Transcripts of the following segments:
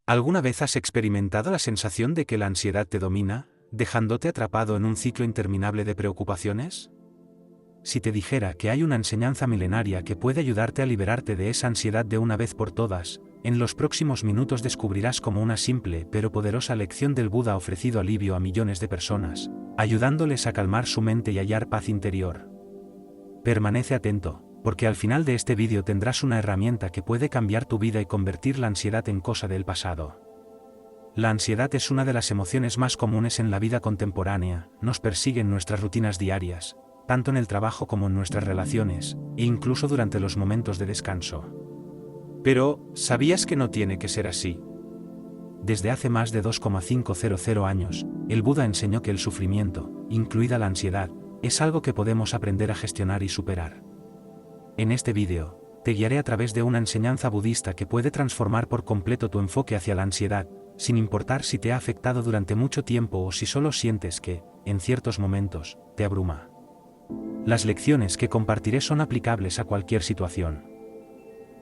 ¿Alguna vez has experimentado la sensación de que la ansiedad te domina, dejándote atrapado en un ciclo interminable de preocupaciones? Si te dijera que hay una enseñanza milenaria que puede ayudarte a liberarte de esa ansiedad de una vez por todas, en los próximos minutos descubrirás cómo una simple pero poderosa lección del Buda ha ofrecido alivio a millones de personas, ayudándoles a calmar su mente y hallar paz interior. Permanece atento, porque al final de este vídeo tendrás una herramienta que puede cambiar tu vida y convertir la ansiedad en cosa del pasado. La ansiedad es una de las emociones más comunes en la vida contemporánea, nos persigue en nuestras rutinas diarias, tanto en el trabajo como en nuestras relaciones, e incluso durante los momentos de descanso. Pero, ¿sabías que no tiene que ser así? Desde hace más de 2,500 años, el Buda enseñó que el sufrimiento, incluida la ansiedad, es algo que podemos aprender a gestionar y superar. En este vídeo, te guiaré a través de una enseñanza budista que puede transformar por completo tu enfoque hacia la ansiedad, sin importar si te ha afectado durante mucho tiempo o si solo sientes que, en ciertos momentos, te abruma. Las lecciones que compartiré son aplicables a cualquier situación.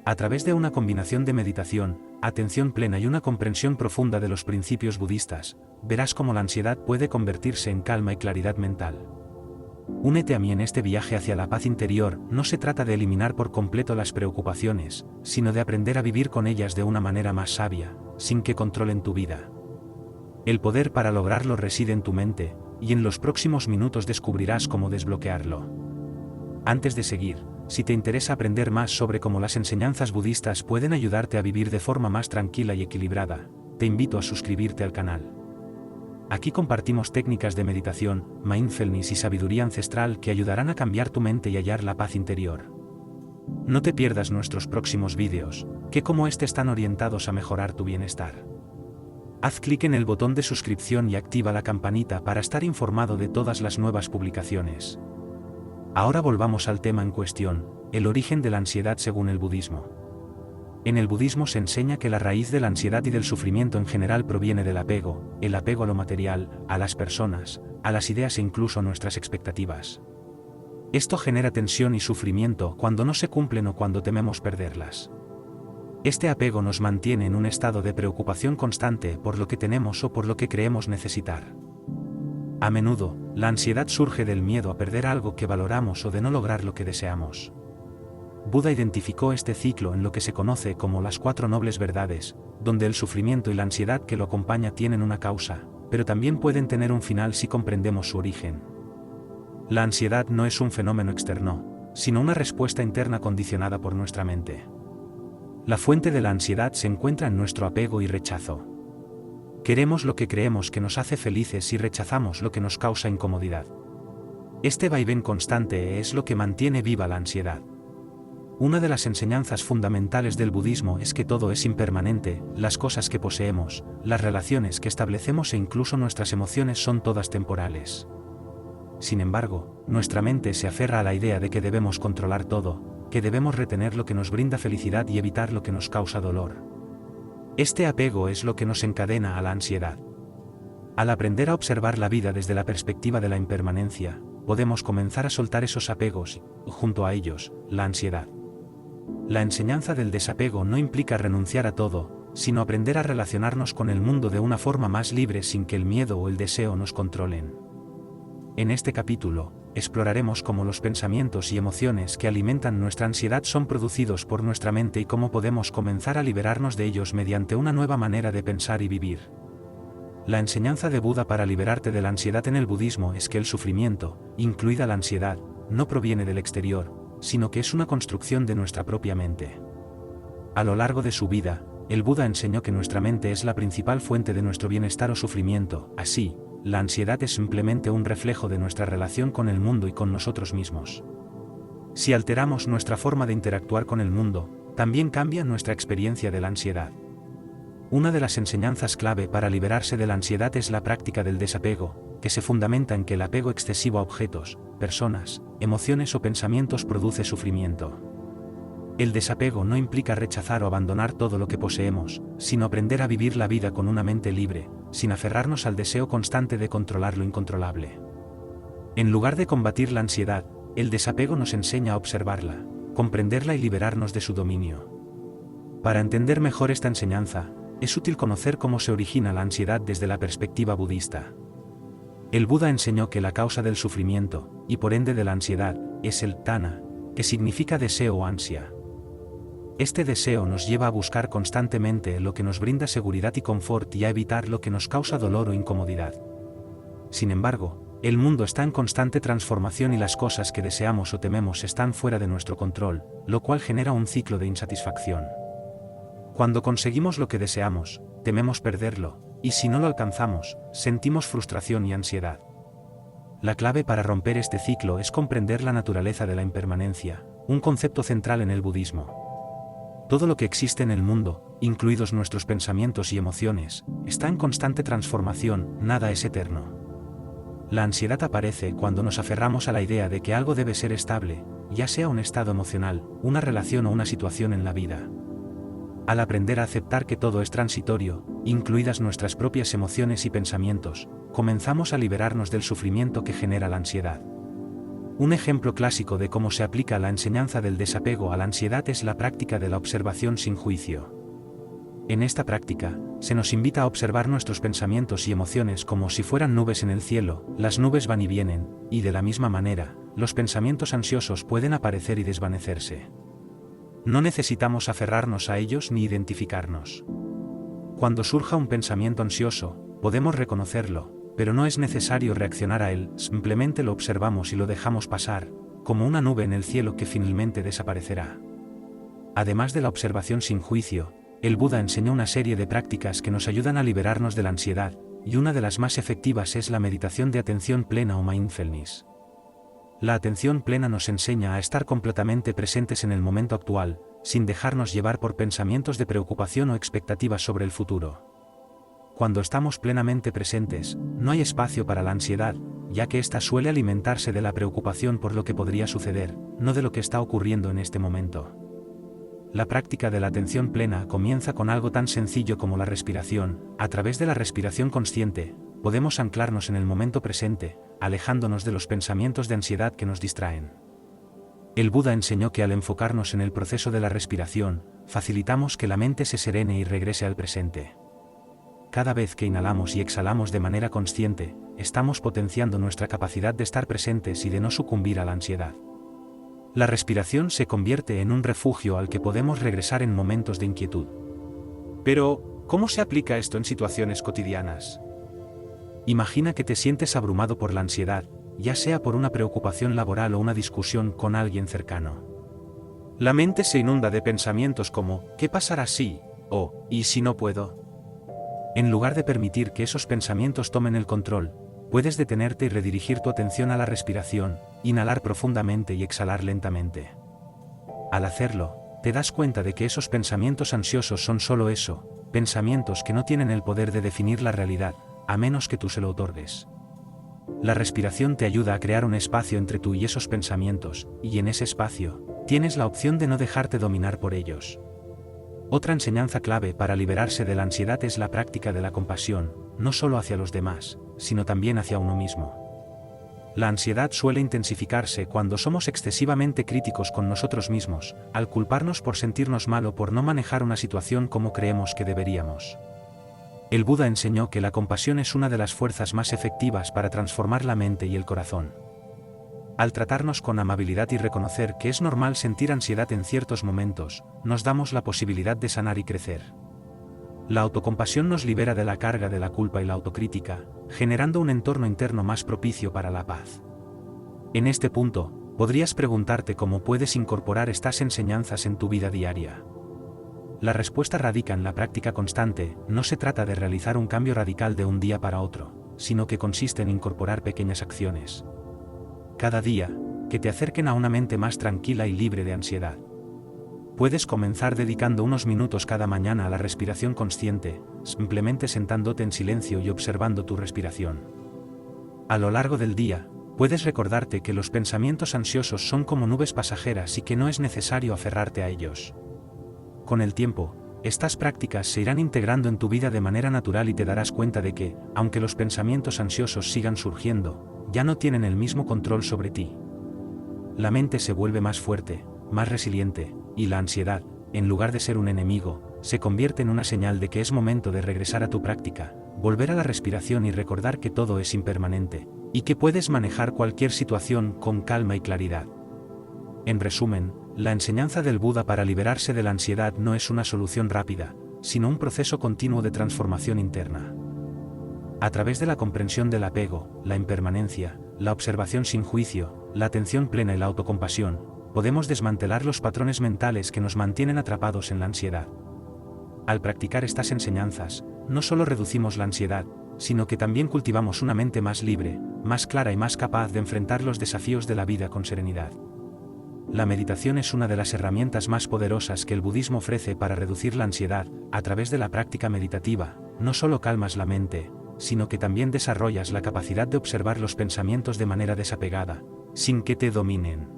A través de una combinación de meditación, atención plena y una comprensión profunda de los principios budistas, verás cómo la ansiedad puede convertirse en calma y claridad mental. Únete a mí en este viaje hacia la paz interior. No se trata de eliminar por completo las preocupaciones, sino de aprender a vivir con ellas de una manera más sabia, sin que controlen tu vida. El poder para lograrlo reside en tu mente, y en los próximos minutos descubrirás cómo desbloquearlo. Antes de seguir, si te interesa aprender más sobre cómo las enseñanzas budistas pueden ayudarte a vivir de forma más tranquila y equilibrada, te invito a suscribirte al canal. Aquí compartimos técnicas de meditación, mindfulness y sabiduría ancestral que ayudarán a cambiar tu mente y hallar la paz interior. No te pierdas nuestros próximos vídeos, que como este están orientados a mejorar tu bienestar. Haz clic en el botón de suscripción y activa la campanita para estar informado de todas las nuevas publicaciones. Ahora volvamos al tema en cuestión, el origen de la ansiedad según el budismo. En el budismo se enseña que la raíz de la ansiedad y del sufrimiento en general proviene del apego, el apego a lo material, a las personas, a las ideas e incluso a nuestras expectativas. Esto genera tensión y sufrimiento cuando no se cumplen o cuando tememos perderlas. Este apego nos mantiene en un estado de preocupación constante por lo que tenemos o por lo que creemos necesitar. A menudo, la ansiedad surge del miedo a perder algo que valoramos o de no lograr lo que deseamos. Buda identificó este ciclo en lo que se conoce como las 4 nobles verdades, donde el sufrimiento y la ansiedad que lo acompaña tienen una causa, pero también pueden tener un final si comprendemos su origen. La ansiedad no es un fenómeno externo, sino una respuesta interna condicionada por nuestra mente. La fuente de la ansiedad se encuentra en nuestro apego y rechazo. Queremos lo que creemos que nos hace felices y rechazamos lo que nos causa incomodidad. Este vaivén constante es lo que mantiene viva la ansiedad. Una de las enseñanzas fundamentales del budismo es que todo es impermanente, las cosas que poseemos, las relaciones que establecemos e incluso nuestras emociones son todas temporales. Sin embargo, nuestra mente se aferra a la idea de que debemos controlar todo, que debemos retener lo que nos brinda felicidad y evitar lo que nos causa dolor. Este apego es lo que nos encadena a la ansiedad. Al aprender a observar la vida desde la perspectiva de la impermanencia, podemos comenzar a soltar esos apegos y, junto a ellos, la ansiedad. La enseñanza del desapego no implica renunciar a todo, sino aprender a relacionarnos con el mundo de una forma más libre sin que el miedo o el deseo nos controlen. En este capítulo, exploraremos cómo los pensamientos y emociones que alimentan nuestra ansiedad son producidos por nuestra mente y cómo podemos comenzar a liberarnos de ellos mediante una nueva manera de pensar y vivir. La enseñanza de Buda para liberarte de la ansiedad en el budismo es que el sufrimiento, incluida la ansiedad, no proviene del exterior, sino que es una construcción de nuestra propia mente. A lo largo de su vida, el Buda enseñó que nuestra mente es la principal fuente de nuestro bienestar o sufrimiento. Así, la ansiedad es simplemente un reflejo de nuestra relación con el mundo y con nosotros mismos. Si alteramos nuestra forma de interactuar con el mundo, también cambia nuestra experiencia de la ansiedad. Una de las enseñanzas clave para liberarse de la ansiedad es la práctica del desapego, que se fundamenta en que el apego excesivo a objetos, personas, emociones o pensamientos produce sufrimiento. El desapego no implica rechazar o abandonar todo lo que poseemos, sino aprender a vivir la vida con una mente libre, sin aferrarnos al deseo constante de controlar lo incontrolable. En lugar de combatir la ansiedad, el desapego nos enseña a observarla, comprenderla y liberarnos de su dominio. Para entender mejor esta enseñanza, es útil conocer cómo se origina la ansiedad desde la perspectiva budista. El Buda enseñó que la causa del sufrimiento, y por ende de la ansiedad, es el tanha, que significa deseo o ansia. Este deseo nos lleva a buscar constantemente lo que nos brinda seguridad y confort y a evitar lo que nos causa dolor o incomodidad. Sin embargo, el mundo está en constante transformación y las cosas que deseamos o tememos están fuera de nuestro control, lo cual genera un ciclo de insatisfacción. Cuando conseguimos lo que deseamos, tememos perderlo, y si no lo alcanzamos, sentimos frustración y ansiedad. La clave para romper este ciclo es comprender la naturaleza de la impermanencia, un concepto central en el budismo. Todo lo que existe en el mundo, incluidos nuestros pensamientos y emociones, está en constante transformación, nada es eterno. La ansiedad aparece cuando nos aferramos a la idea de que algo debe ser estable, ya sea un estado emocional, una relación o una situación en la vida. Al aprender a aceptar que todo es transitorio, incluidas nuestras propias emociones y pensamientos, comenzamos a liberarnos del sufrimiento que genera la ansiedad. Un ejemplo clásico de cómo se aplica la enseñanza del desapego a la ansiedad es la práctica de la observación sin juicio. En esta práctica, se nos invita a observar nuestros pensamientos y emociones como si fueran nubes en el cielo. Las nubes van y vienen, y de la misma manera, los pensamientos ansiosos pueden aparecer y desvanecerse. No necesitamos aferrarnos a ellos ni identificarnos. Cuando surja un pensamiento ansioso, podemos reconocerlo, pero no es necesario reaccionar a él, simplemente lo observamos y lo dejamos pasar, como una nube en el cielo que finalmente desaparecerá. Además de la observación sin juicio, el Buda enseñó una serie de prácticas que nos ayudan a liberarnos de la ansiedad, y una de las más efectivas es la meditación de atención plena o mindfulness. La atención plena nos enseña a estar completamente presentes en el momento actual, sin dejarnos llevar por pensamientos de preocupación o expectativas sobre el futuro. Cuando estamos plenamente presentes, no hay espacio para la ansiedad, ya que ésta suele alimentarse de la preocupación por lo que podría suceder, no de lo que está ocurriendo en este momento. La práctica de la atención plena comienza con algo tan sencillo como la respiración. A través de la respiración consciente, podemos anclarnos en el momento presente, alejándonos de los pensamientos de ansiedad que nos distraen. El Buda enseñó que al enfocarnos en el proceso de la respiración, facilitamos que la mente se serene y regrese al presente. Cada vez que inhalamos y exhalamos de manera consciente, estamos potenciando nuestra capacidad de estar presentes y de no sucumbir a la ansiedad. La respiración se convierte en un refugio al que podemos regresar en momentos de inquietud. Pero, ¿cómo se aplica esto en situaciones cotidianas? Imagina que te sientes abrumado por la ansiedad, ya sea por una preocupación laboral o una discusión con alguien cercano. La mente se inunda de pensamientos como, ¿qué pasará si? O, ¿y si no puedo? En lugar de permitir que esos pensamientos tomen el control, puedes detenerte y redirigir tu atención a la respiración, inhalar profundamente y exhalar lentamente. Al hacerlo, te das cuenta de que esos pensamientos ansiosos son solo eso, pensamientos que no tienen el poder de definir la realidad, a menos que tú se lo otorgues. La respiración te ayuda a crear un espacio entre tú y esos pensamientos, y en ese espacio, tienes la opción de no dejarte dominar por ellos. Otra enseñanza clave para liberarse de la ansiedad es la práctica de la compasión, no solo hacia los demás, sino también hacia uno mismo. La ansiedad suele intensificarse cuando somos excesivamente críticos con nosotros mismos, al culparnos por sentirnos mal o por no manejar una situación como creemos que deberíamos. El Buda enseñó que la compasión es una de las fuerzas más efectivas para transformar la mente y el corazón. Al tratarnos con amabilidad y reconocer que es normal sentir ansiedad en ciertos momentos, nos damos la posibilidad de sanar y crecer. La autocompasión nos libera de la carga de la culpa y la autocrítica, generando un entorno interno más propicio para la paz. En este punto, podrías preguntarte cómo puedes incorporar estas enseñanzas en tu vida diaria. La respuesta radica en la práctica constante. No se trata de realizar un cambio radical de un día para otro, sino que consiste en incorporar pequeñas acciones cada día, que te acerquen a una mente más tranquila y libre de ansiedad. Puedes comenzar dedicando unos minutos cada mañana a la respiración consciente, simplemente sentándote en silencio y observando tu respiración. A lo largo del día, puedes recordarte que los pensamientos ansiosos son como nubes pasajeras y que no es necesario aferrarte a ellos. Con el tiempo, estas prácticas se irán integrando en tu vida de manera natural y te darás cuenta de que, aunque los pensamientos ansiosos sigan surgiendo, ya no tienen el mismo control sobre ti. La mente se vuelve más fuerte, más resiliente, y la ansiedad, en lugar de ser un enemigo, se convierte en una señal de que es momento de regresar a tu práctica, volver a la respiración y recordar que todo es impermanente, y que puedes manejar cualquier situación con calma y claridad. En resumen, la enseñanza del Buda para liberarse de la ansiedad no es una solución rápida, sino un proceso continuo de transformación interna. A través de la comprensión del apego, la impermanencia, la observación sin juicio, la atención plena y la autocompasión, podemos desmantelar los patrones mentales que nos mantienen atrapados en la ansiedad. Al practicar estas enseñanzas, no solo reducimos la ansiedad, sino que también cultivamos una mente más libre, más clara y más capaz de enfrentar los desafíos de la vida con serenidad. La meditación es una de las herramientas más poderosas que el budismo ofrece para reducir la ansiedad. A través de la práctica meditativa, no solo calmas la mente, sino que también desarrollas la capacidad de observar los pensamientos de manera desapegada, sin que te dominen.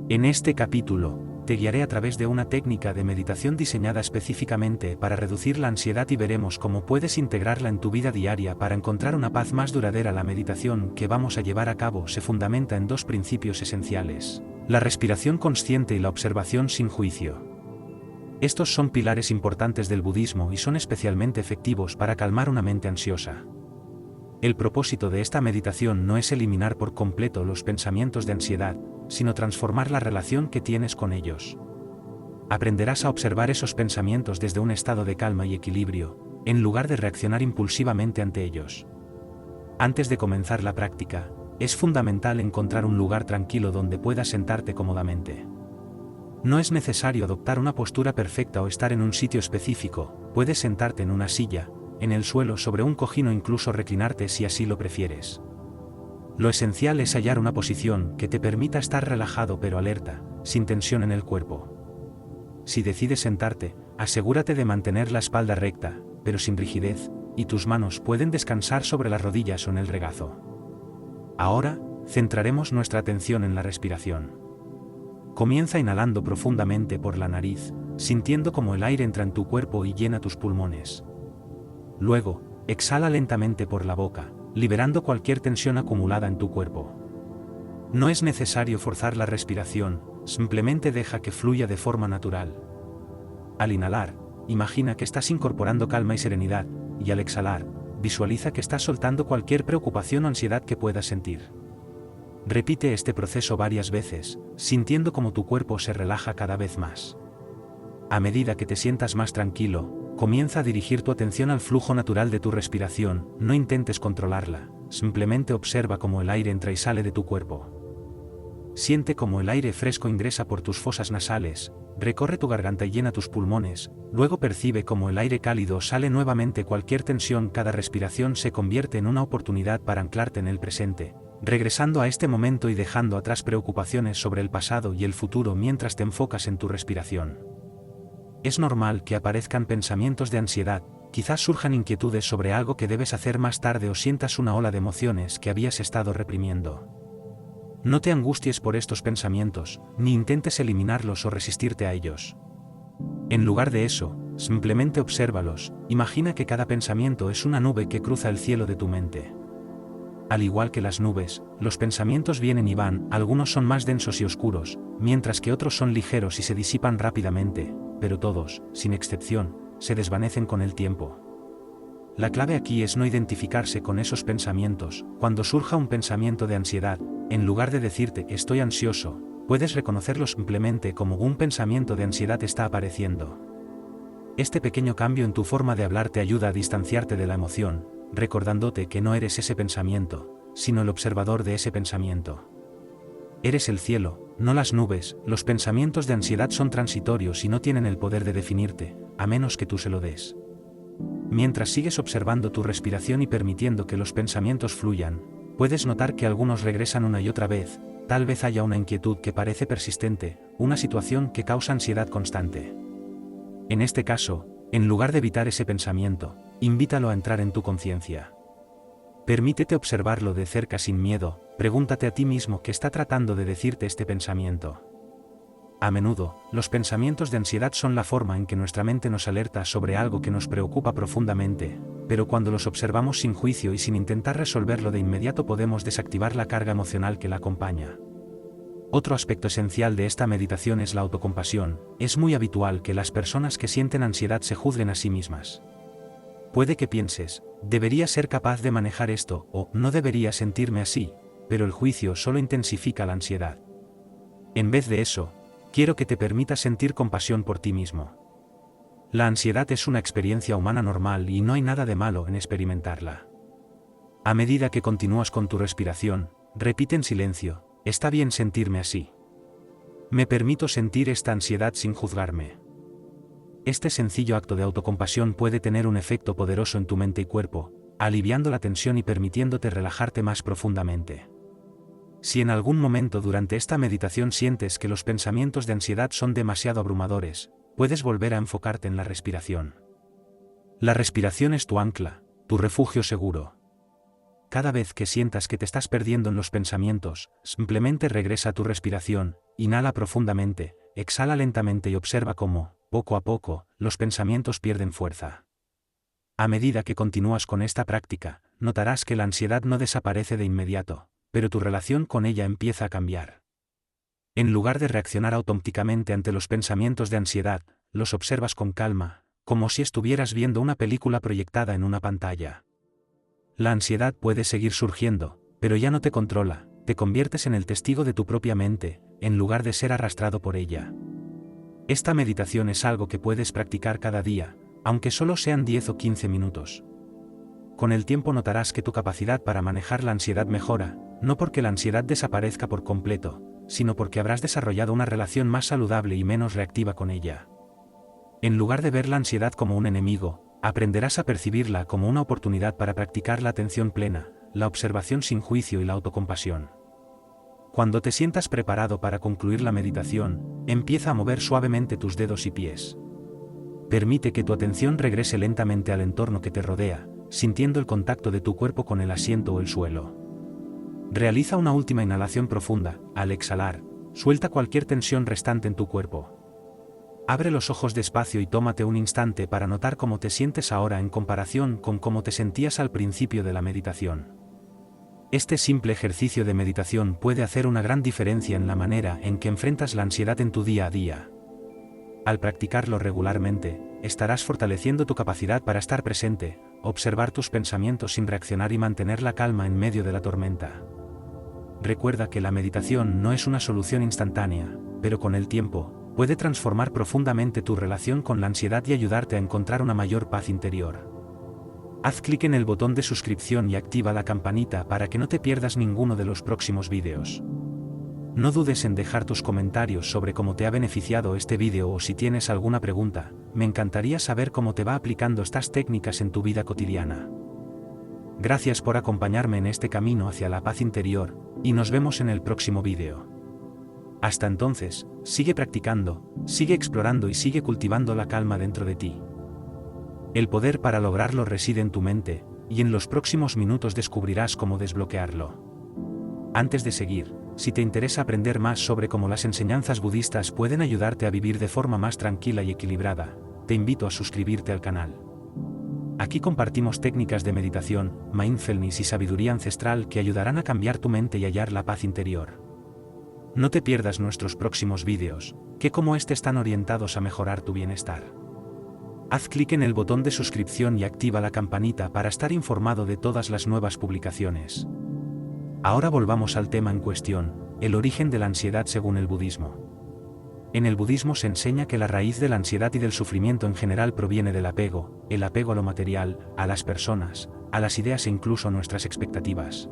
En este capítulo, te guiaré a través de una técnica de meditación diseñada específicamente para reducir la ansiedad y veremos cómo puedes integrarla en tu vida diaria para encontrar una paz más duradera. La meditación que vamos a llevar a cabo se fundamenta en dos principios esenciales: la respiración consciente y la observación sin juicio. Estos son pilares importantes del budismo y son especialmente efectivos para calmar una mente ansiosa. El propósito de esta meditación no es eliminar por completo los pensamientos de ansiedad, sino transformar la relación que tienes con ellos. Aprenderás a observar esos pensamientos desde un estado de calma y equilibrio, en lugar de reaccionar impulsivamente ante ellos. Antes de comenzar la práctica, es fundamental encontrar un lugar tranquilo donde puedas sentarte cómodamente. No es necesario adoptar una postura perfecta o estar en un sitio específico, puedes sentarte en una silla, en el suelo, sobre un cojín o incluso reclinarte si así lo prefieres. Lo esencial es hallar una posición que te permita estar relajado pero alerta, sin tensión en el cuerpo. Si decides sentarte, asegúrate de mantener la espalda recta, pero sin rigidez, y tus manos pueden descansar sobre las rodillas o en el regazo. Ahora, centraremos nuestra atención en la respiración. Comienza inhalando profundamente por la nariz, sintiendo cómo el aire entra en tu cuerpo y llena tus pulmones. Luego, exhala lentamente por la boca, liberando cualquier tensión acumulada en tu cuerpo. No es necesario forzar la respiración, simplemente deja que fluya de forma natural. Al inhalar, imagina que estás incorporando calma y serenidad, y al exhalar, visualiza que estás soltando cualquier preocupación o ansiedad que puedas sentir. Repite este proceso varias veces, sintiendo cómo tu cuerpo se relaja cada vez más. A medida que te sientas más tranquilo, comienza a dirigir tu atención al flujo natural de tu respiración. No intentes controlarla, simplemente observa cómo el aire entra y sale de tu cuerpo. Siente cómo el aire fresco ingresa por tus fosas nasales, recorre tu garganta y llena tus pulmones, luego percibe cómo el aire cálido sale nuevamente. Cualquier tensión, cada respiración se convierte en una oportunidad para anclarte en el presente, regresando a este momento y dejando atrás preocupaciones sobre el pasado y el futuro mientras te enfocas en tu respiración. Es normal que aparezcan pensamientos de ansiedad, quizás surjan inquietudes sobre algo que debes hacer más tarde o sientas una ola de emociones que habías estado reprimiendo. No te angusties por estos pensamientos, ni intentes eliminarlos o resistirte a ellos. En lugar de eso, simplemente obsérvalos. Imagina que cada pensamiento es una nube que cruza el cielo de tu mente. Al igual que las nubes, los pensamientos vienen y van. Algunos son más densos y oscuros, mientras que otros son ligeros y se disipan rápidamente, pero todos, sin excepción, se desvanecen con el tiempo. La clave aquí es no identificarse con esos pensamientos. Cuando surja un pensamiento de ansiedad, en lugar de decirte "estoy ansioso", puedes reconocerlo simplemente como un pensamiento de ansiedad está apareciendo. Este pequeño cambio en tu forma de hablar te ayuda a distanciarte de la emoción, recordándote que no eres ese pensamiento, sino el observador de ese pensamiento. Eres el cielo, no las nubes. Los pensamientos de ansiedad son transitorios y no tienen el poder de definirte, a menos que tú se lo des. Mientras sigues observando tu respiración y permitiendo que los pensamientos fluyan, puedes notar que algunos regresan una y otra vez. Tal vez haya una inquietud que parece persistente, una situación que causa ansiedad constante. En este caso, en lugar de evitar ese pensamiento, invítalo a entrar en tu conciencia. Permítete observarlo de cerca sin miedo. Pregúntate a ti mismo qué está tratando de decirte este pensamiento. A menudo, los pensamientos de ansiedad son la forma en que nuestra mente nos alerta sobre algo que nos preocupa profundamente, pero cuando los observamos sin juicio y sin intentar resolverlo de inmediato podemos desactivar la carga emocional que la acompaña. Otro aspecto esencial de esta meditación es la autocompasión. Es muy habitual que las personas que sienten ansiedad se juzguen a sí mismas. Puede que pienses, debería ser capaz de manejar esto, o no debería sentirme así, pero el juicio solo intensifica la ansiedad. En vez de eso, quiero que te permitas sentir compasión por ti mismo. La ansiedad es una experiencia humana normal y no hay nada de malo en experimentarla. A medida que continúas con tu respiración, repite en silencio, está bien sentirme así. Me permito sentir esta ansiedad sin juzgarme. Este sencillo acto de autocompasión puede tener un efecto poderoso en tu mente y cuerpo, aliviando la tensión y permitiéndote relajarte más profundamente. Si en algún momento durante esta meditación sientes que los pensamientos de ansiedad son demasiado abrumadores, puedes volver a enfocarte en la respiración. La respiración es tu ancla, tu refugio seguro. Cada vez que sientas que te estás perdiendo en los pensamientos, simplemente regresa a tu respiración, inhala profundamente, exhala lentamente y observa cómo, poco a poco, los pensamientos pierden fuerza. A medida que continúas con esta práctica, notarás que la ansiedad no desaparece de inmediato, pero tu relación con ella empieza a cambiar. En lugar de reaccionar automáticamente ante los pensamientos de ansiedad, los observas con calma, como si estuvieras viendo una película proyectada en una pantalla. La ansiedad puede seguir surgiendo, pero ya no te controla, te conviertes en el testigo de tu propia mente, en lugar de ser arrastrado por ella. Esta meditación es algo que puedes practicar cada día, aunque solo sean 10 o 15 minutos. Con el tiempo notarás que tu capacidad para manejar la ansiedad mejora, no porque la ansiedad desaparezca por completo, sino porque habrás desarrollado una relación más saludable y menos reactiva con ella. En lugar de ver la ansiedad como un enemigo, aprenderás a percibirla como una oportunidad para practicar la atención plena, la observación sin juicio y la autocompasión. Cuando te sientas preparado para concluir la meditación, empieza a mover suavemente tus dedos y pies. Permite que tu atención regrese lentamente al entorno que te rodea, sintiendo el contacto de tu cuerpo con el asiento o el suelo. Realiza una última inhalación profunda. Al exhalar, suelta cualquier tensión restante en tu cuerpo. Abre los ojos despacio y tómate un instante para notar cómo te sientes ahora en comparación con cómo te sentías al principio de la meditación. Este simple ejercicio de meditación puede hacer una gran diferencia en la manera en que enfrentas la ansiedad en tu día a día. Al practicarlo regularmente, estarás fortaleciendo tu capacidad para estar presente, observar tus pensamientos sin reaccionar y mantener la calma en medio de la tormenta. Recuerda que la meditación no es una solución instantánea, pero con el tiempo, puede transformar profundamente tu relación con la ansiedad y ayudarte a encontrar una mayor paz interior. Haz clic en el botón de suscripción y activa la campanita para que no te pierdas ninguno de los próximos vídeos. No dudes en dejar tus comentarios sobre cómo te ha beneficiado este vídeo o si tienes alguna pregunta, me encantaría saber cómo te va aplicando estas técnicas en tu vida cotidiana. Gracias por acompañarme en este camino hacia la paz interior, y nos vemos en el próximo vídeo. Hasta entonces, sigue practicando, sigue explorando y sigue cultivando la calma dentro de ti. El poder para lograrlo reside en tu mente, y en los próximos minutos descubrirás cómo desbloquearlo. Antes de seguir, si te interesa aprender más sobre cómo las enseñanzas budistas pueden ayudarte a vivir de forma más tranquila y equilibrada, te invito a suscribirte al canal. Aquí compartimos técnicas de meditación, mindfulness y sabiduría ancestral que ayudarán a cambiar tu mente y hallar la paz interior. No te pierdas nuestros próximos vídeos, que como este están orientados a mejorar tu bienestar. Haz clic en el botón de suscripción y activa la campanita para estar informado de todas las nuevas publicaciones. Ahora volvamos al tema en cuestión, el origen de la ansiedad según el budismo. En el budismo se enseña que la raíz de la ansiedad y del sufrimiento en general proviene del apego, el apego a lo material, a las personas, a las ideas e incluso a nuestras expectativas.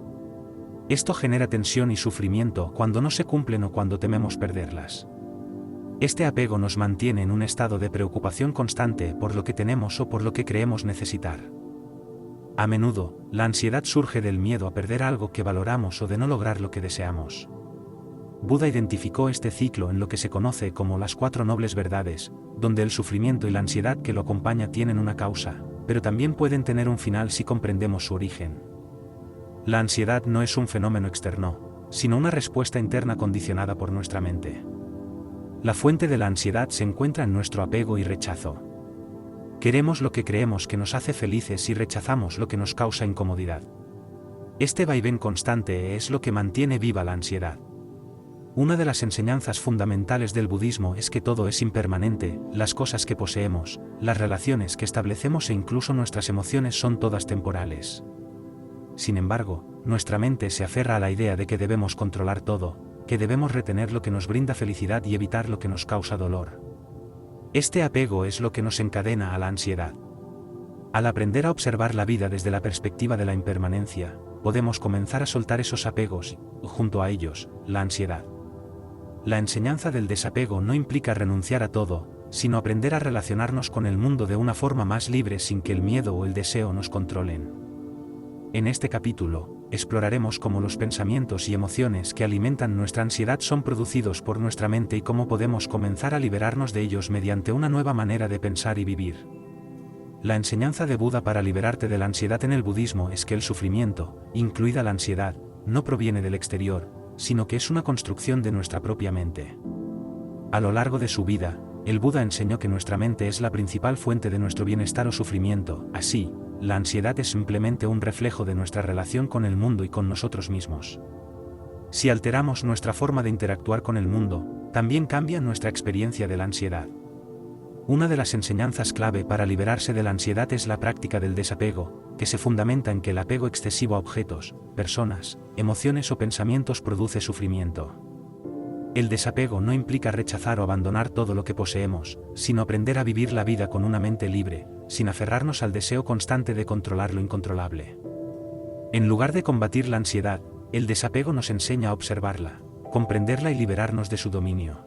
Esto genera tensión y sufrimiento cuando no se cumplen o cuando tememos perderlas. Este apego nos mantiene en un estado de preocupación constante por lo que tenemos o por lo que creemos necesitar. A menudo, la ansiedad surge del miedo a perder algo que valoramos o de no lograr lo que deseamos. Buda identificó este ciclo en lo que se conoce como las 4 nobles verdades, donde el sufrimiento y la ansiedad que lo acompaña tienen una causa, pero también pueden tener un final si comprendemos su origen. La ansiedad no es un fenómeno externo, sino una respuesta interna condicionada por nuestra mente. La fuente de la ansiedad se encuentra en nuestro apego y rechazo. Queremos lo que creemos que nos hace felices y rechazamos lo que nos causa incomodidad. Este vaivén constante es lo que mantiene viva la ansiedad. Una de las enseñanzas fundamentales del budismo es que todo es impermanente, las cosas que poseemos, las relaciones que establecemos e incluso nuestras emociones son todas temporales. Sin embargo, nuestra mente se aferra a la idea de que debemos controlar todo, que debemos retener lo que nos brinda felicidad y evitar lo que nos causa dolor. Este apego es lo que nos encadena a la ansiedad. Al aprender a observar la vida desde la perspectiva de la impermanencia, podemos comenzar a soltar esos apegos y, junto a ellos, la ansiedad. La enseñanza del desapego no implica renunciar a todo, sino aprender a relacionarnos con el mundo de una forma más libre sin que el miedo o el deseo nos controlen. En este capítulo, exploraremos cómo los pensamientos y emociones que alimentan nuestra ansiedad son producidos por nuestra mente y cómo podemos comenzar a liberarnos de ellos mediante una nueva manera de pensar y vivir. La enseñanza de Buda para liberarte de la ansiedad en el budismo es que el sufrimiento, incluida la ansiedad, no proviene del exterior, sino que es una construcción de nuestra propia mente. A lo largo de su vida, el Buda enseñó que nuestra mente es la principal fuente de nuestro bienestar o sufrimiento. Así, la ansiedad es simplemente un reflejo de nuestra relación con el mundo y con nosotros mismos. Si alteramos nuestra forma de interactuar con el mundo, también cambia nuestra experiencia de la ansiedad. Una de las enseñanzas clave para liberarse de la ansiedad es la práctica del desapego, que se fundamenta en que el apego excesivo a objetos, personas, emociones o pensamientos produce sufrimiento. El desapego no implica rechazar o abandonar todo lo que poseemos, sino aprender a vivir la vida con una mente libre, sin aferrarnos al deseo constante de controlar lo incontrolable. En lugar de combatir la ansiedad, el desapego nos enseña a observarla, comprenderla y liberarnos de su dominio.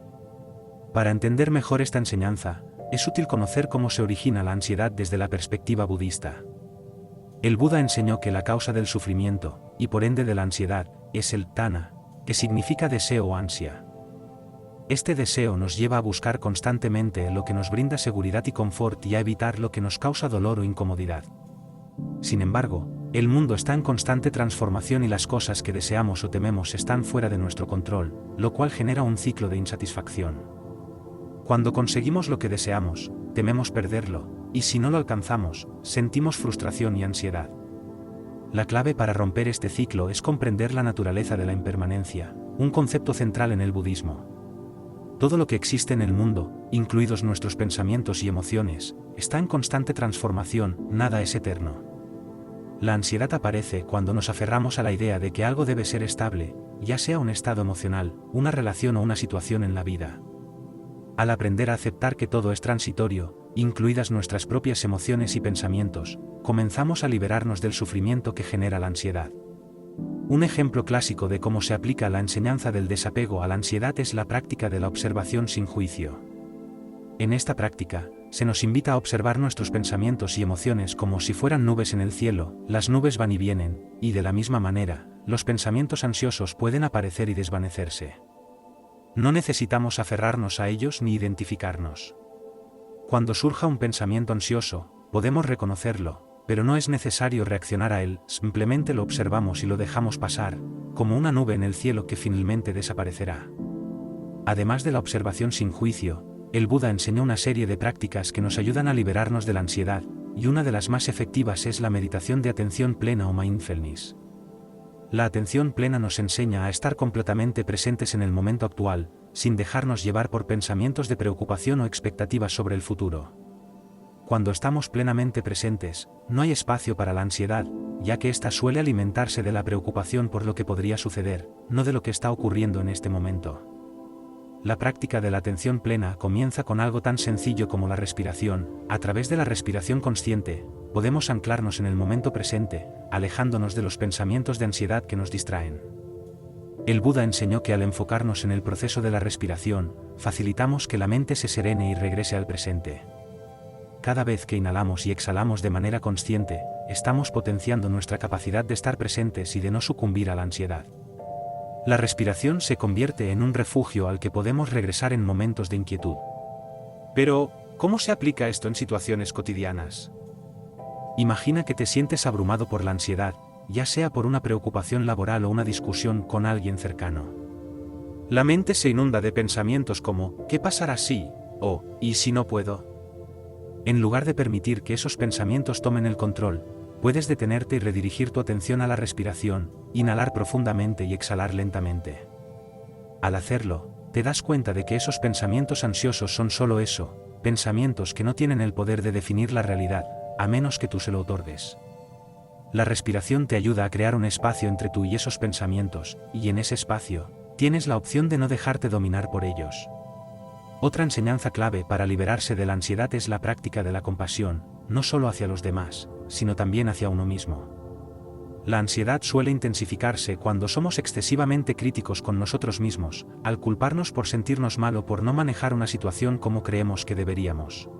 Para entender mejor esta enseñanza, es útil conocer cómo se origina la ansiedad desde la perspectiva budista. El Buda enseñó que la causa del sufrimiento, y por ende de la ansiedad, es el tanha, que significa deseo o ansia. Este deseo nos lleva a buscar constantemente lo que nos brinda seguridad y confort y a evitar lo que nos causa dolor o incomodidad. Sin embargo, el mundo está en constante transformación y las cosas que deseamos o tememos están fuera de nuestro control, lo cual genera un ciclo de insatisfacción. Cuando conseguimos lo que deseamos, tememos perderlo, y si no lo alcanzamos, sentimos frustración y ansiedad. La clave para romper este ciclo es comprender la naturaleza de la impermanencia, un concepto central en el budismo. Todo lo que existe en el mundo, incluidos nuestros pensamientos y emociones, está en constante transformación, nada es eterno. La ansiedad aparece cuando nos aferramos a la idea de que algo debe ser estable, ya sea un estado emocional, una relación o una situación en la vida. Al aprender a aceptar que todo es transitorio, incluidas nuestras propias emociones y pensamientos, comenzamos a liberarnos del sufrimiento que genera la ansiedad. Un ejemplo clásico de cómo se aplica la enseñanza del desapego a la ansiedad es la práctica de la observación sin juicio. En esta práctica, se nos invita a observar nuestros pensamientos y emociones como si fueran nubes en el cielo. Las nubes van y vienen, y de la misma manera, los pensamientos ansiosos pueden aparecer y desvanecerse. No necesitamos aferrarnos a ellos ni identificarnos. Cuando surja un pensamiento ansioso, podemos reconocerlo, pero no es necesario reaccionar a él, simplemente lo observamos y lo dejamos pasar, como una nube en el cielo que finalmente desaparecerá. Además de la observación sin juicio, el Buda enseñó una serie de prácticas que nos ayudan a liberarnos de la ansiedad, y una de las más efectivas es la meditación de atención plena o mindfulness. La atención plena nos enseña a estar completamente presentes en el momento actual, sin dejarnos llevar por pensamientos de preocupación o expectativas sobre el futuro. Cuando estamos plenamente presentes, no hay espacio para la ansiedad, ya que ésta suele alimentarse de la preocupación por lo que podría suceder, no de lo que está ocurriendo en este momento. La práctica de la atención plena comienza con algo tan sencillo como la respiración. A través de la respiración consciente, podemos anclarnos en el momento presente, alejándonos de los pensamientos de ansiedad que nos distraen. El Buda enseñó que al enfocarnos en el proceso de la respiración, facilitamos que la mente se serene y regrese al presente. Cada vez que inhalamos y exhalamos de manera consciente, estamos potenciando nuestra capacidad de estar presentes y de no sucumbir a la ansiedad. La respiración se convierte en un refugio al que podemos regresar en momentos de inquietud. Pero, ¿cómo se aplica esto en situaciones cotidianas? Imagina que te sientes abrumado por la ansiedad, ya sea por una preocupación laboral o una discusión con alguien cercano. La mente se inunda de pensamientos como, ¿qué pasará si? O, ¿y si no puedo? En lugar de permitir que esos pensamientos tomen el control, puedes detenerte y redirigir tu atención a la respiración, inhalar profundamente y exhalar lentamente. Al hacerlo, te das cuenta de que esos pensamientos ansiosos son solo eso, pensamientos que no tienen el poder de definir la realidad, a menos que tú se lo otorgues. La respiración te ayuda a crear un espacio entre tú y esos pensamientos, y en ese espacio, tienes la opción de no dejarte dominar por ellos. Otra enseñanza clave para liberarse de la ansiedad es la práctica de la compasión, no solo hacia los demás, sino también hacia uno mismo. La ansiedad suele intensificarse cuando somos excesivamente críticos con nosotros mismos, al culparnos por sentirnos mal o por no manejar una situación como creemos que deberíamos.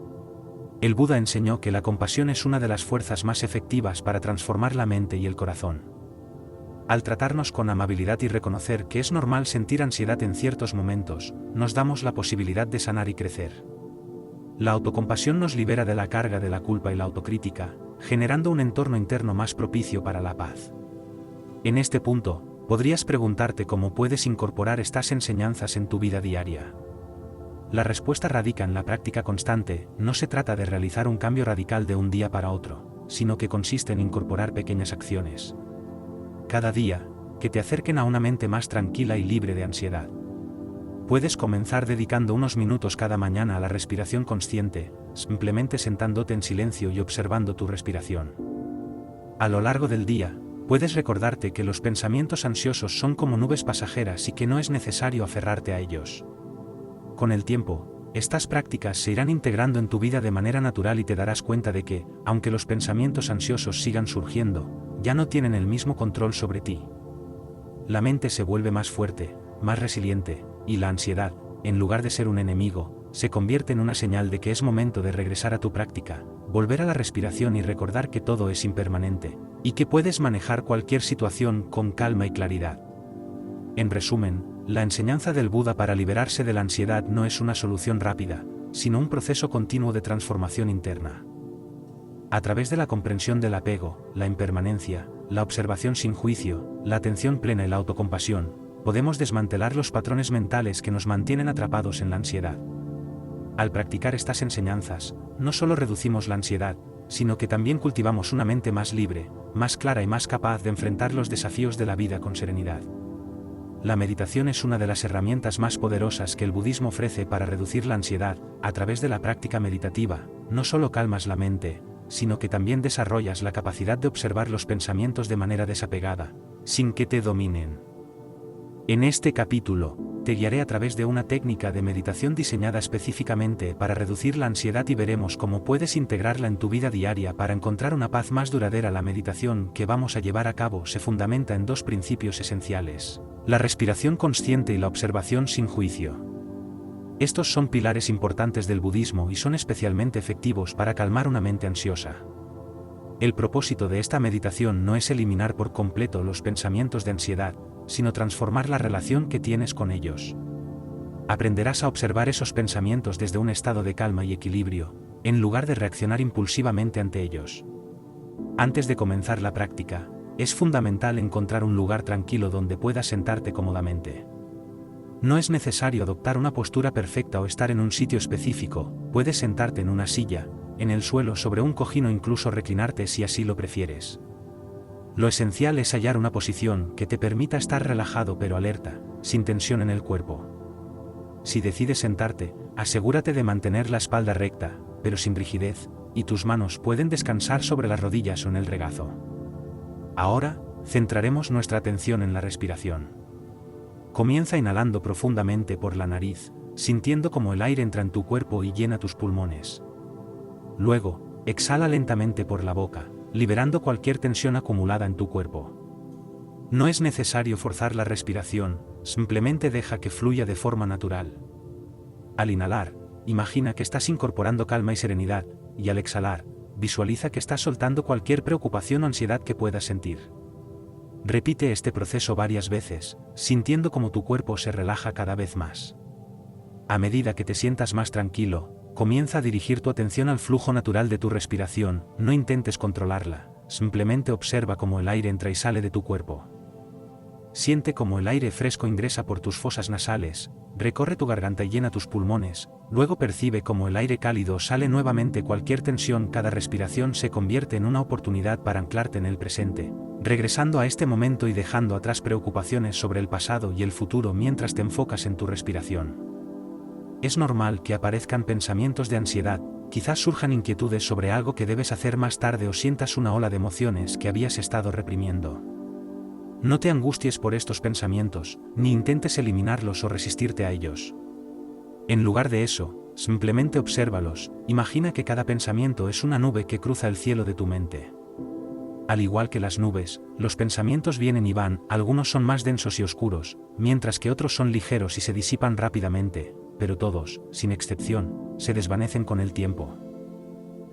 El Buda enseñó que la compasión es una de las fuerzas más efectivas para transformar la mente y el corazón. Al tratarnos con amabilidad y reconocer que es normal sentir ansiedad en ciertos momentos, nos damos la posibilidad de sanar y crecer. La autocompasión nos libera de la carga de la culpa y la autocrítica, generando un entorno interno más propicio para la paz. En este punto, podrías preguntarte cómo puedes incorporar estas enseñanzas en tu vida diaria. La respuesta radica en la práctica constante. No se trata de realizar un cambio radical de un día para otro, sino que consiste en incorporar pequeñas acciones cada día, que te acerquen a una mente más tranquila y libre de ansiedad. Puedes comenzar dedicando unos minutos cada mañana a la respiración consciente, simplemente sentándote en silencio y observando tu respiración. A lo largo del día, puedes recordarte que los pensamientos ansiosos son como nubes pasajeras y que no es necesario aferrarte a ellos. Con el tiempo, estas prácticas se irán integrando en tu vida de manera natural y te darás cuenta de que, aunque los pensamientos ansiosos sigan surgiendo, ya no tienen el mismo control sobre ti. La mente se vuelve más fuerte, más resiliente, y la ansiedad, en lugar de ser un enemigo, se convierte en una señal de que es momento de regresar a tu práctica, volver a la respiración y recordar que todo es impermanente, y que puedes manejar cualquier situación con calma y claridad. En resumen, la enseñanza del Buda para liberarse de la ansiedad no es una solución rápida, sino un proceso continuo de transformación interna. A través de la comprensión del apego, la impermanencia, la observación sin juicio, la atención plena y la autocompasión, podemos desmantelar los patrones mentales que nos mantienen atrapados en la ansiedad. Al practicar estas enseñanzas, no solo reducimos la ansiedad, sino que también cultivamos una mente más libre, más clara y más capaz de enfrentar los desafíos de la vida con serenidad. La meditación es una de las herramientas más poderosas que el budismo ofrece para reducir la ansiedad. A través de la práctica meditativa, no solo calmas la mente, sino que también desarrollas la capacidad de observar los pensamientos de manera desapegada, sin que te dominen. En este capítulo, te guiaré a través de una técnica de meditación diseñada específicamente para reducir la ansiedad y veremos cómo puedes integrarla en tu vida diaria para encontrar una paz más duradera. La meditación que vamos a llevar a cabo se fundamenta en dos principios esenciales: la respiración consciente y la observación sin juicio. Estos son pilares importantes del budismo y son especialmente efectivos para calmar una mente ansiosa. El propósito de esta meditación no es eliminar por completo los pensamientos de ansiedad, sino transformar la relación que tienes con ellos. Aprenderás a observar esos pensamientos desde un estado de calma y equilibrio, en lugar de reaccionar impulsivamente ante ellos. Antes de comenzar la práctica, es fundamental encontrar un lugar tranquilo donde puedas sentarte cómodamente. No es necesario adoptar una postura perfecta o estar en un sitio específico. Puedes sentarte en una silla, en el suelo, sobre un cojín o incluso reclinarte si así lo prefieres. Lo esencial es hallar una posición que te permita estar relajado pero alerta, sin tensión en el cuerpo. Si decides sentarte, asegúrate de mantener la espalda recta, pero sin rigidez, y tus manos pueden descansar sobre las rodillas o en el regazo. Ahora, centraremos nuestra atención en la respiración. Comienza inhalando profundamente por la nariz, sintiendo cómo el aire entra en tu cuerpo y llena tus pulmones. Luego, exhala lentamente por la boca, liberando cualquier tensión acumulada en tu cuerpo. No es necesario forzar la respiración, simplemente deja que fluya de forma natural. Al inhalar, imagina que estás incorporando calma y serenidad, y al exhalar, visualiza que estás soltando cualquier preocupación o ansiedad que puedas sentir. Repite este proceso varias veces, sintiendo cómo tu cuerpo se relaja cada vez más. A medida que te sientas más tranquilo, comienza a dirigir tu atención al flujo natural de tu respiración. No intentes controlarla, simplemente observa cómo el aire entra y sale de tu cuerpo. Siente cómo el aire fresco ingresa por tus fosas nasales, recorre tu garganta y llena tus pulmones. Luego percibe cómo el aire cálido sale nuevamente. Cualquier tensión, cada respiración se convierte en una oportunidad para anclarte en el presente, regresando a este momento y dejando atrás preocupaciones sobre el pasado y el futuro mientras te enfocas en tu respiración. Es normal que aparezcan pensamientos de ansiedad, quizás surjan inquietudes sobre algo que debes hacer más tarde o sientas una ola de emociones que habías estado reprimiendo. No te angusties por estos pensamientos, ni intentes eliminarlos o resistirte a ellos. En lugar de eso, simplemente obsérvalos, imagina que cada pensamiento es una nube que cruza el cielo de tu mente. Al igual que las nubes, los pensamientos vienen y van, algunos son más densos y oscuros, mientras que otros son ligeros y se disipan rápidamente, pero todos, sin excepción, se desvanecen con el tiempo.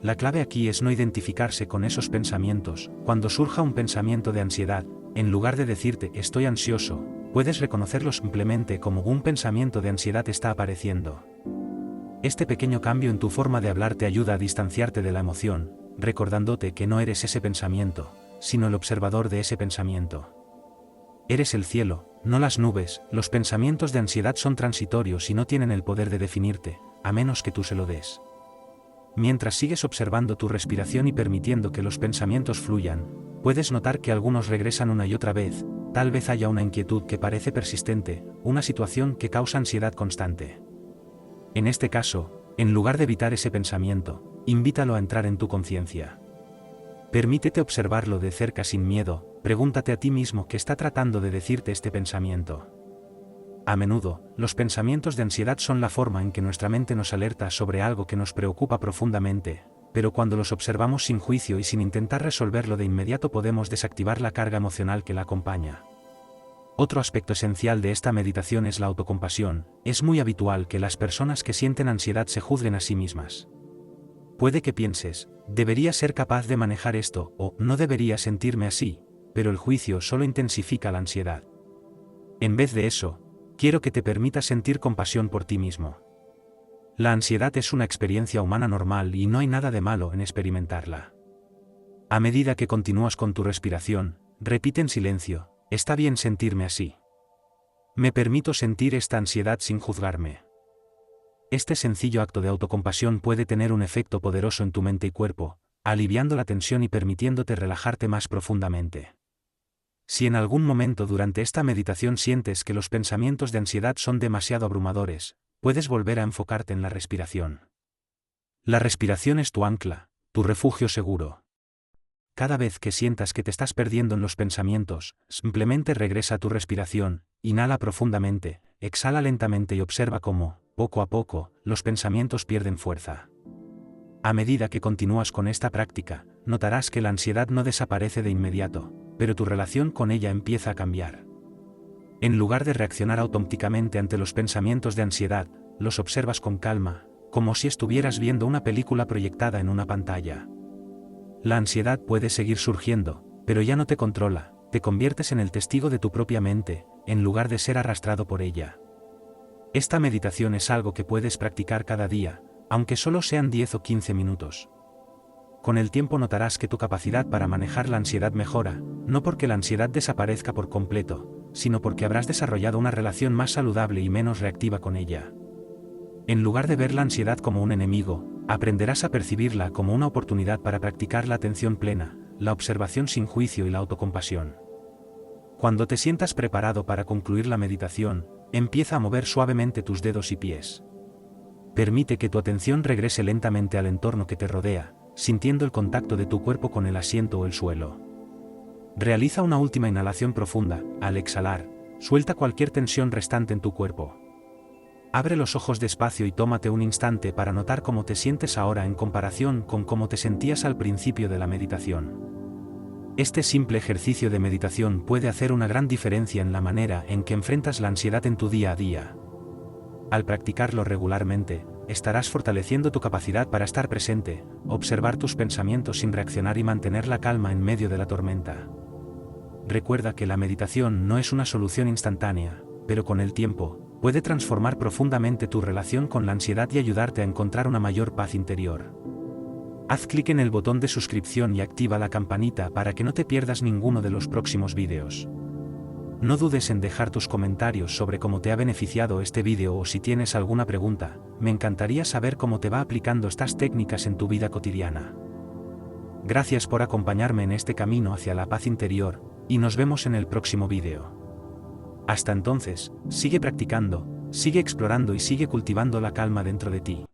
La clave aquí es no identificarse con esos pensamientos. Cuando surja un pensamiento de ansiedad, en lugar de decirte estoy ansioso, puedes reconocerlo simplemente como un pensamiento de ansiedad está apareciendo. Este pequeño cambio en tu forma de hablar te ayuda a distanciarte de la emoción, recordándote que no eres ese pensamiento, sino el observador de ese pensamiento. Eres el cielo, no las nubes. Los pensamientos de ansiedad son transitorios y no tienen el poder de definirte, a menos que tú se lo des. Mientras sigues observando tu respiración y permitiendo que los pensamientos fluyan, puedes notar que algunos regresan una y otra vez. Tal vez haya una inquietud que parece persistente, una situación que causa ansiedad constante. En este caso, en lugar de evitar ese pensamiento, invítalo a entrar en tu conciencia. Permítete observarlo de cerca sin miedo, pregúntate a ti mismo qué está tratando de decirte este pensamiento. A menudo, los pensamientos de ansiedad son la forma en que nuestra mente nos alerta sobre algo que nos preocupa profundamente, pero cuando los observamos sin juicio y sin intentar resolverlo de inmediato podemos desactivar la carga emocional que la acompaña. Otro aspecto esencial de esta meditación es la autocompasión. Es muy habitual que las personas que sienten ansiedad se juzguen a sí mismas. Puede que pienses, debería ser capaz de manejar esto, o no debería sentirme así, pero el juicio solo intensifica la ansiedad. En vez de eso, quiero que te permitas sentir compasión por ti mismo. La ansiedad es una experiencia humana normal y no hay nada de malo en experimentarla. A medida que continúas con tu respiración, repite en silencio, está bien sentirme así. Me permito sentir esta ansiedad sin juzgarme. Este sencillo acto de autocompasión puede tener un efecto poderoso en tu mente y cuerpo, aliviando la tensión y permitiéndote relajarte más profundamente. Si en algún momento durante esta meditación sientes que los pensamientos de ansiedad son demasiado abrumadores, puedes volver a enfocarte en la respiración. La respiración es tu ancla, tu refugio seguro. Cada vez que sientas que te estás perdiendo en los pensamientos, simplemente regresa a tu respiración, inhala profundamente, exhala lentamente y observa cómo, poco a poco, los pensamientos pierden fuerza. A medida que continúas con esta práctica, notarás que la ansiedad no desaparece de inmediato, pero tu relación con ella empieza a cambiar. En lugar de reaccionar automáticamente ante los pensamientos de ansiedad, los observas con calma, como si estuvieras viendo una película proyectada en una pantalla. La ansiedad puede seguir surgiendo, pero ya no te controla, te conviertes en el testigo de tu propia mente, en lugar de ser arrastrado por ella. Esta meditación es algo que puedes practicar cada día, aunque solo sean 10 o 15 minutos. Con el tiempo notarás que tu capacidad para manejar la ansiedad mejora, no porque la ansiedad desaparezca por completo, sino porque habrás desarrollado una relación más saludable y menos reactiva con ella. En lugar de ver la ansiedad como un enemigo, aprenderás a percibirla como una oportunidad para practicar la atención plena, la observación sin juicio y la autocompasión. Cuando te sientas preparado para concluir la meditación, empieza a mover suavemente tus dedos y pies. Permite que tu atención regrese lentamente al entorno que te rodea, sintiendo el contacto de tu cuerpo con el asiento o el suelo. Realiza una última inhalación profunda. Al exhalar, suelta cualquier tensión restante en tu cuerpo. Abre los ojos despacio y tómate un instante para notar cómo te sientes ahora en comparación con cómo te sentías al principio de la meditación. Este simple ejercicio de meditación puede hacer una gran diferencia en la manera en que enfrentas la ansiedad en tu día a día. Al practicarlo regularmente, estarás fortaleciendo tu capacidad para estar presente, observar tus pensamientos sin reaccionar y mantener la calma en medio de la tormenta. Recuerda que la meditación no es una solución instantánea, pero con el tiempo, puede transformar profundamente tu relación con la ansiedad y ayudarte a encontrar una mayor paz interior. Haz clic en el botón de suscripción y activa la campanita para que no te pierdas ninguno de los próximos vídeos. No dudes en dejar tus comentarios sobre cómo te ha beneficiado este vídeo o si tienes alguna pregunta, me encantaría saber cómo te va aplicando estas técnicas en tu vida cotidiana. Gracias por acompañarme en este camino hacia la paz interior, y nos vemos en el próximo vídeo. Hasta entonces, sigue practicando, sigue explorando y sigue cultivando la calma dentro de ti.